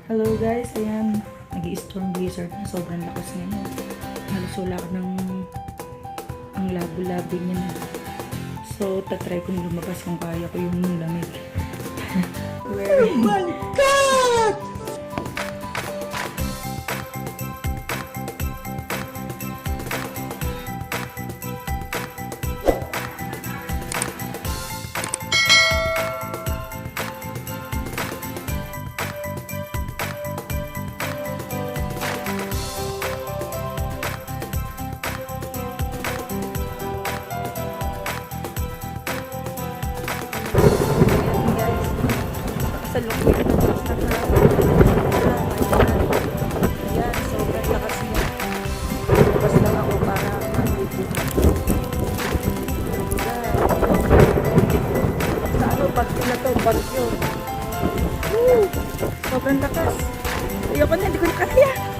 Hello guys, ayan, nag-i-storm blizzard na, sobrang lakas ngayon. Halos wala ka ng ang labo-labo niya na. So, tatry kong lumabas kung kaya ko yung lamig. Oh my God! Sa loob ng yan, sobrang lakas niya. Labas lang ako para maligo. Sa ano, bagyo na to, bagyo. Sobrang lakas. Ayoko na, hindi ko na kaya.